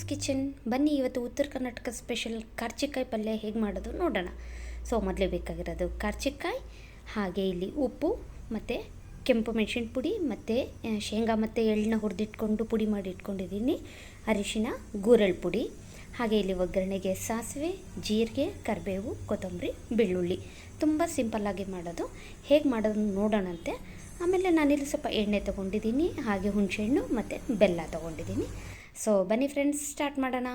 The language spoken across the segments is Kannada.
ಕಿಚನ್. ಬನ್ನಿ ಇವತ್ತು ಉತ್ತರ ಕರ್ನಾಟಕ ಸ್ಪೆಷಲ್ ಕರ್ಚಿಕಾಯಿ ಪಲ್ಯ ಹೇಗೆ ಮಾಡೋದು ನೋಡೋಣ. ಸೊ ಮೊದಲೇ ಬೇಕಾಗಿರೋದು ಕರ್ಚಿಕಾಯಿ, ಹಾಗೆ ಇಲ್ಲಿ ಉಪ್ಪು ಮತ್ತು ಕೆಂಪು ಮೆಣಸಿನ ಪುಡಿ ಮತ್ತು ಶೇಂಗಾ ಮತ್ತು ಎಳ್ಳನ್ನ ಹುರಿದಿಟ್ಕೊಂಡು ಪುಡಿ ಮಾಡಿ ಇಟ್ಕೊಂಡಿದ್ದೀನಿ, ಅರಿಶಿನ, ಗೂರಳ್ ಪುಡಿ, ಹಾಗೆ ಇಲ್ಲಿ ಒಗ್ಗರಣೆಗೆ ಸಾಸಿವೆ, ಜೀರಿಗೆ, ಕರಿಬೇವು, ಕೊತ್ತಂಬರಿ, ಬೆಳ್ಳುಳ್ಳಿ. ತುಂಬ ಸಿಂಪಲ್ಲಾಗಿ ಮಾಡೋದು. ಹೇಗೆ ಮಾಡೋದು ನೋಡೋಣಂತೆ. ಆಮೇಲೆ ನಾನಿಲ್ಲಿ ಸ್ವಲ್ಪ ಎಣ್ಣೆ ತೊಗೊಂಡಿದ್ದೀನಿ, ಹಾಗೆ ಹುಣಸೆಹಣ್ಣು ಮತ್ತು ಬೆಲ್ಲ ತೊಗೊಂಡಿದ್ದೀನಿ. ಸೊ ಬನ್ನಿ ಫ್ರೆಂಡ್ಸ್, ಸ್ಟಾರ್ಟ್ ಮಾಡೋಣ.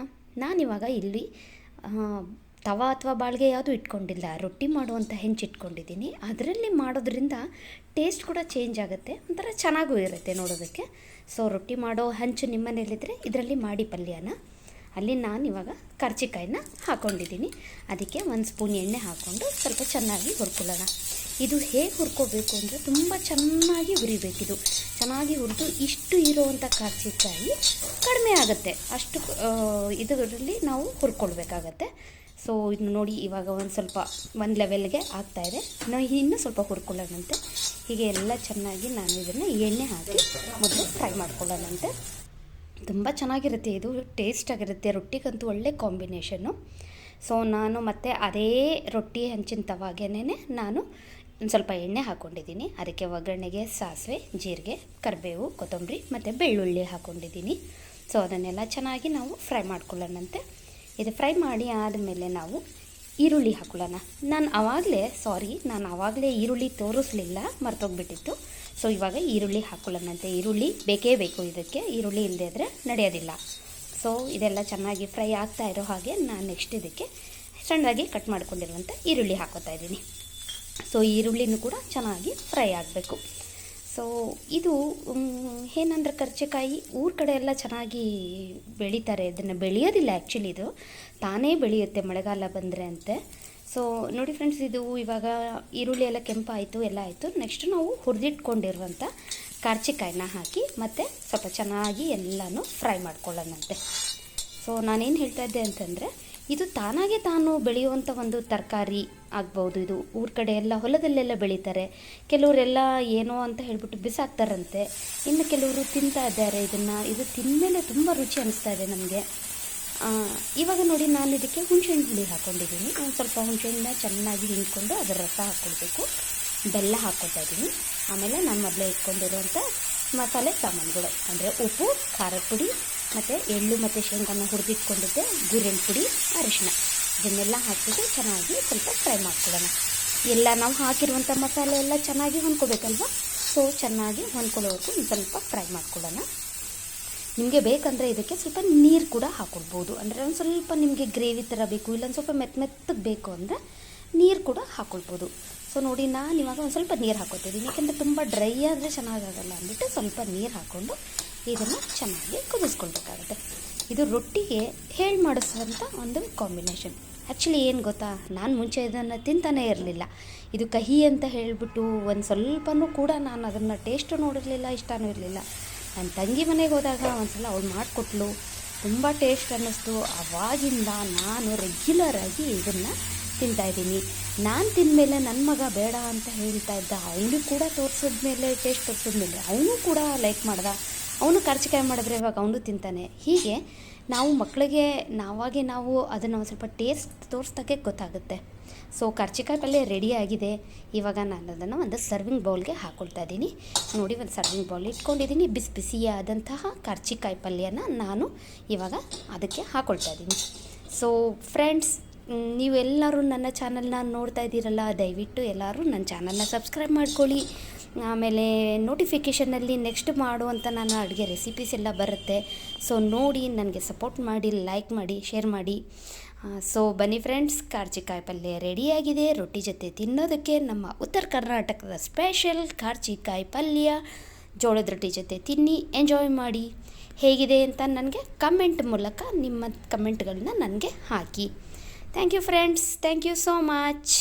ನಾನಿವಾಗ ಇಲ್ಲಿ ತವಾ ಅಥವಾ ಬಾಳಿಗೆ ಯಾವುದು ಇಟ್ಕೊಂಡಿಲ್ಲ, ರೊಟ್ಟಿ ಮಾಡುವಂಥ ಹೆಂಚು ಇಟ್ಕೊಂಡಿದ್ದೀನಿ. ಅದರಲ್ಲಿ ಮಾಡೋದ್ರಿಂದ ಟೇಸ್ಟ್ ಕೂಡ ಚೇಂಜ್ ಆಗುತ್ತೆ, ಒಂಥರ ಚೆನ್ನಾಗೂ ಇರುತ್ತೆ ನೋಡೋದಕ್ಕೆ. ಸೊ ರೊಟ್ಟಿ ಮಾಡೋ ಹಂಚು ನಿಮ್ಮ ಮನೇಲಿದ್ದರೆ ಇದರಲ್ಲಿ ಮಾಡಿ ಪಲ್ಯನ. ಅಲ್ಲಿ ನಾನು ಇವಾಗ ಕರ್ಚಿಕಾಯಿನ ಹಾಕ್ಕೊಂಡಿದ್ದೀನಿ. ಅದಕ್ಕೆ 1 ಸ್ಪೂನ್ ಎಣ್ಣೆ ಹಾಕ್ಕೊಂಡು ಸ್ವಲ್ಪ ಚೆನ್ನಾಗಿ ಹುರ್ಕೊಳ್ಳೋಣ. ಇದು ಹೇಗೆ ಹುರ್ಕೋಬೇಕು ಅಂದರೆ ತುಂಬ ಚೆನ್ನಾಗಿ ಹುರಿಬೇಕಿದು. ಚೆನ್ನಾಗಿ ಹುರಿದು ಇಷ್ಟು ಇರೋವಂಥ ಕರ್ಚಿಕಾಯಿ ಕಡಿಮೆ ಆಗುತ್ತೆ, ಅಷ್ಟು ಇದರಲ್ಲಿ ನಾವು ಹುರ್ಕೊಳ್ಬೇಕಾಗತ್ತೆ. ಸೊ ಇದು ನೋಡಿ, ಇವಾಗ ಒಂದು ಲೆವೆಲ್ಗೆ ಆಗ್ತಾಯಿದೆ. ನಾವು ಇನ್ನೂ ಸ್ವಲ್ಪ ಹುರ್ಕೊಳ್ಳೋಣಂತೆ. ಹೀಗೆ ಎಲ್ಲ ಚೆನ್ನಾಗಿ ನಾನು ಇದನ್ನು ಎಣ್ಣೆ ಹಾಕಿ ಮೊದಲು ಫ್ರೈ ಮಾಡ್ಕೊಳ್ಳೋಣಂತೆ. ತುಂಬ ಚೆನ್ನಾಗಿರುತ್ತೆ, ಇದು ಟೇಸ್ಟಾಗಿರುತ್ತೆ. ರೊಟ್ಟಿಗಂತೂ ಒಳ್ಳೆ ಕಾಂಬಿನೇಷನ್ನು. ಸೊ ನಾನು ಮತ್ತೆ ಅದೇ ರೊಟ್ಟಿ ಹಂಚಿನ ತವಾಗೇನೆ ನಾನು ಒಂದು ಸ್ವಲ್ಪ ಎಣ್ಣೆ ಹಾಕ್ಕೊಂಡಿದ್ದೀನಿ. ಅದಕ್ಕೆ ಒಗ್ಗರಣೆಗೆ ಸಾಸಿವೆ, ಜೀರಿಗೆ, ಕರಿಬೇವು, ಕೊತ್ತಂಬರಿ ಮತ್ತು ಬೆಳ್ಳುಳ್ಳಿ ಹಾಕ್ಕೊಂಡಿದ್ದೀನಿ. ಸೊ ಅದನ್ನೆಲ್ಲ ಚೆನ್ನಾಗಿ ನಾವು ಫ್ರೈ ಮಾಡ್ಕೊಳ್ಳೋಣಂತೆ. ಇದು ಫ್ರೈ ಮಾಡಿ ಆದಮೇಲೆ ನಾವು ಈರುಳ್ಳಿ ಹಾಕೊಳ್ಳೋಣ. ನಾನು ಆವಾಗಲೇ ಈರುಳ್ಳಿ ತೋರಿಸ್ಲಿಲ್ಲ, ಮರ್ತೋಗ್ಬಿಟ್ಟಿತ್ತು. ಸೊ ಇವಾಗ ಈರುಳ್ಳಿ ಹಾಕ್ಕೊಳ್ಳೋಣಂತೆ. ಈರುಳ್ಳಿ ಬೇಕೇ ಬೇಕು ಇದಕ್ಕೆ, ಈರುಳ್ಳಿ ಇಲ್ಲದೇ ಇದ್ದರೆ ನಡೆಯೋದಿಲ್ಲ. ಸೊ ಇದೆಲ್ಲ ಚೆನ್ನಾಗಿ ಫ್ರೈ ಆಗ್ತಾ ಇರೋ ಹಾಗೆ ನಾನು ನೆಕ್ಸ್ಟ್ ಇದಕ್ಕೆ ಸಣ್ಣದಾಗಿ ಕಟ್ ಮಾಡ್ಕೊಂಡಿರುವಂಥ ಈರುಳ್ಳಿ ಹಾಕೋತಾ ಇದ್ದೀನಿ. ಸೊ ಈರುಳ್ಳಿನೂ ಕೂಡ ಚೆನ್ನಾಗಿ ಫ್ರೈ ಆಗಬೇಕು. ಸೊ ಇದು ಏನಂದ್ರೆ ಕರ್ಚಿಕಾಯಿ ಊರ ಕಡೆ ಎಲ್ಲ ಚೆನ್ನಾಗಿ ಬೆಳೀತಾರೆ. ಇದನ್ನು ಬೆಳೆಯೋದಿಲ್ಲ ಆ್ಯಕ್ಚುಲಿ, ಇದು ತಾನೇ ಬೆಳೆಯುತ್ತೆ ಮಳೆಗಾಲ ಬಂದರೆ ಅಂತೆ. ಸೊ ನೋಡಿ ಫ್ರೆಂಡ್ಸ್, ಇದು ಇವಾಗ ಈರುಳ್ಳಿ ಎಲ್ಲ ಕೆಂಪಾಯಿತು, ಎಲ್ಲ ಆಯಿತು. ನೆಕ್ಸ್ಟ್ ನಾವು ಹುರಿದಿಟ್ಕೊಂಡಿರುವಂಥ ಕರ್ಚಿಕಾಯಿನ ಹಾಕಿ ಮತ್ತು ಸ್ವಲ್ಪ ಚೆನ್ನಾಗಿ ಎಲ್ಲನೂ ಫ್ರೈ ಮಾಡ್ಕೊಳ್ಳೋಣಂತೆ. ಸೊ ನಾನೇನು ಹೇಳ್ತಾ ಇದ್ದೆ ಅಂತಂದರೆ, ಇದು ತಾನು ಬೆಳೆಯುವಂಥ ಒಂದು ತರಕಾರಿ ಆಗ್ಬೋದು. ಇದು ಊರ ಕಡೆ ಎಲ್ಲ ಹೊಲದಲ್ಲೆಲ್ಲ ಬೆಳೀತಾರೆ. ಕೆಲವರೆಲ್ಲ ಏನೋ ಅಂತ ಹೇಳ್ಬಿಟ್ಟು ಬಿಸಾಕ್ತಾರಂತೆ, ಇನ್ನು ಕೆಲವರು ತಿಂತಾ ಇದ್ದಾರೆ ಇದನ್ನು. ಇದು ತಿಂದಮೇಲೆ ತುಂಬ ರುಚಿ ಅನ್ನಿಸ್ತಾ ಇದೆ ನಮಗೆ. ಇವಾಗ ನೋಡಿ, ನಾನು ಇದಕ್ಕೆ ಹುಣಸೆಹಣ್ಣು ಹುಳಿ ಹಾಕ್ಕೊಂಡಿದ್ದೀನಿ. ಒಂದು ಸ್ವಲ್ಪ ಹುಣಸೆಹಣ್ಣನ್ನ ಚೆನ್ನಾಗಿ ಹಿಂಡ್ಕೊಂಡು ಅದರ ರಸ ಹಾಕ್ಕೊಳ್ಬೇಕು. ಬೆಲ್ಲ ಹಾಕ್ಕೊಳ್ತಾ ಇದ್ದೀನಿ. ಆಮೇಲೆ ನಾನು ಮೊದಲೇ ಇಟ್ಕೊಂಡಿರುವಂಥ ಮಸಾಲೆ ಸಾಮಾನುಗಳು ಅಂದರೆ ಉಪ್ಪು, ಖಾರದ ಪುಡಿ ಮತ್ತು ಎಳ್ಳು ಮತ್ತು ಶೇಂಗಾನ ಹುರಿದಿಟ್ಕೊಂಡಿದ್ದೆ, ಗುರೆಳ್ ಪುಡಿ, ಅರಿಶಿನ, ಇದನ್ನೆಲ್ಲ ಹಾಕಿಬಿಟ್ಟು ಚೆನ್ನಾಗಿ ಸ್ವಲ್ಪ ಫ್ರೈ ಮಾಡ್ಕೊಳ್ಳೋಣ. ಎಲ್ಲ ನಾವು ಹಾಕಿರುವಂಥ ಮಸಾಲೆ ಎಲ್ಲ ಚೆನ್ನಾಗಿ ಹೊಂದ್ಕೋಬೇಕಲ್ವ. ಸೊ ಚೆನ್ನಾಗಿ ಹೊಂದ್ಕೊಳ್ಳೋವರೆಗೂ ಒಂದು ಸ್ವಲ್ಪ ಫ್ರೈ ಮಾಡ್ಕೊಳ್ಳೋಣ. ನಿಮಗೆ ಬೇಕಂದರೆ ಇದಕ್ಕೆ ಸ್ವಲ್ಪ ನೀರು ಕೂಡ ಹಾಕ್ಕೊಳ್ಬೋದು. ಅಂದರೆ ಒಂದು ಸ್ವಲ್ಪ ನಿಮಗೆ ಗ್ರೇವಿ ಥರ ಬೇಕು, ಇಲ್ಲೊಂದು ಸ್ವಲ್ಪ ಮೆತ್ತಗೆ ಬೇಕು ಅಂದರೆ ನೀರು ಕೂಡ ಹಾಕ್ಕೊಳ್ಬೋದು. ಸೊ ನೋಡಿ, ನಾನು ಇವಾಗ ಒಂದು ಸ್ವಲ್ಪ ನೀರು ಹಾಕ್ಕೊತಿದ್ದೀನಿ, ಯಾಕೆಂದರೆ ತುಂಬ ಡ್ರೈ ಆದರೆ ಚೆನ್ನಾಗಾಗಲ್ಲ ಅಂದ್ಬಿಟ್ಟು ಸ್ವಲ್ಪ ನೀರು ಹಾಕ್ಕೊಂಡು ಇದನ್ನು ಚೆನ್ನಾಗಿ ಕುದಿಸ್ಕೊಳ್ಬೇಕಾಗುತ್ತೆ. ಇದು ರೊಟ್ಟಿಗೆ ಮಾಡಿಸುವಂಥ ಒಂದು ಕಾಂಬಿನೇಷನ್. ಆ್ಯಕ್ಚುಲಿ ಏನು ಗೊತ್ತಾ, ನಾನು ಮುಂಚೆ ಇದನ್ನು ತಿಂತಾನೇ ಇರಲಿಲ್ಲ. ಇದು ಕಹಿ ಅಂತ ಹೇಳಿಬಿಟ್ಟು ಒಂದು ಸ್ವಲ್ಪನೂ ಕೂಡ ನಾನು ಅದನ್ನು ಟೇಸ್ಟು ನೋಡಿರಲಿಲ್ಲ, ಇಷ್ಟನೂ ಇರಲಿಲ್ಲ. ನನ್ನ ತಂಗಿ ಮನೆಗೆ ಹೋದಾಗ ಒಂದು ಸಲ ಅವಳು ಮಾಡಿಕೊಟ್ಲು, ತುಂಬ ಟೇಸ್ಟ್ ಅನ್ನಿಸ್ತು. ಆವಾಗಿಂದ ನಾನು ರೆಗ್ಯುಲರಾಗಿ ಇದನ್ನು ತಿಂತಾಯಿದ್ದೀನಿ. ನಾನು ತಿಂದಮೇಲೆ ನನ್ನ ಮಗ ಬೇಡ ಅಂತ ಹೇಳ್ತಾ ಇದ್ದ, ಅವನು ಕೂಡ ಟೇಸ್ಟ್ ತೋರಿಸಿದ್ಮೇಲೆ ಅವನು ಕೂಡ ಲೈಕ್ ಮಾಡ್ದ. ಅವನು ಕರ್ಚಿಕಾಯಿ ಮಾಡಿದ್ರೆ ಇವಾಗ ಅವನು ತಿಂತಾನೆ. ಹೀಗೆ ನಾವು ಮಕ್ಕಳಿಗೆ ನಾವು ಅದನ್ನು ಒಂದು ಸ್ವಲ್ಪ ಟೇಸ್ಟ್ ತೋರಿಸ್ದಾಗೆ ಗೊತ್ತಾಗುತ್ತೆ. ಸೊ ಕರ್ಚಿಕಾಯಿ ಪಲ್ಯ ರೆಡಿಯಾಗಿದೆ. ಇವಾಗ ನಾನು ಅದನ್ನು ಒಂದು ಸರ್ವಿಂಗ್ ಬೌಲ್ಗೆ ಹಾಕ್ಕೊಳ್ತಾ ಇದ್ದೀನಿ. ನೋಡಿ, ಒಂದು ಸರ್ವಿಂಗ್ ಬೌಲ್ ಇಟ್ಕೊಂಡಿದ್ದೀನಿ. ಬಿಸಿಯಾದಂತಹ ಕರ್ಚಿಕಾಯಿ ಪಲ್ಯನ ನಾನು ಇವಾಗ ಅದಕ್ಕೆ ಹಾಕ್ಕೊಳ್ತಾ ಇದ್ದೀನಿ. ಸೊ ಫ್ರೆಂಡ್ಸ್, ನೀವೆಲ್ಲರೂ ನನ್ನ ಚಾನಲ್ನ ನೋಡ್ತಾ ಇದ್ದೀರಲ್ಲ, ದಯವಿಟ್ಟು ಎಲ್ಲರೂ ನನ್ನ ಚಾನಲ್ನ ಸಬ್ಸ್ಕ್ರೈಬ್ ಮಾಡ್ಕೊಳ್ಳಿ. ಆಮೇಲೆ ನೋಟಿಫಿಕೇಷನಲ್ಲಿ ನೆಕ್ಸ್ಟ್ ಮಾಡುವಂಥ ನನ್ನ ಅಡುಗೆ ರೆಸಿಪೀಸ್ ಎಲ್ಲ ಬರುತ್ತೆ. ಸೊ ನೋಡಿ, ನನಗೆ ಸಪೋರ್ಟ್ ಮಾಡಿ, ಲೈಕ್ ಮಾಡಿ, ಶೇರ್ ಮಾಡಿ. ಸೊ ಬನ್ನಿ ಫ್ರೆಂಡ್ಸ್, ಕರ್ಚಿಕಾಯಿ ಪಲ್ಯ ರೆಡಿಯಾಗಿದೆ. ರೊಟ್ಟಿ ಜೊತೆ ತಿನ್ನೋದಕ್ಕೆ ನಮ್ಮ ಉತ್ತರ ಕರ್ನಾಟಕದ ಸ್ಪೆಷಲ್ ಕರ್ಚಿಕಾಯಿ ಪಲ್ಯ. ಜೋಳದ ರೊಟ್ಟಿ ಜೊತೆ ತಿನ್ನಿ, ಎಂಜಾಯ್ ಮಾಡಿ. ಹೇಗಿದೆ ಅಂತ ನನಗೆ ಕಮೆಂಟ್ ಮೂಲಕ ನಿಮ್ಮ ಕಮೆಂಟ್ಗಳನ್ನ ನನಗೆ ಹಾಕಿ. Thank you friends, thank you so much.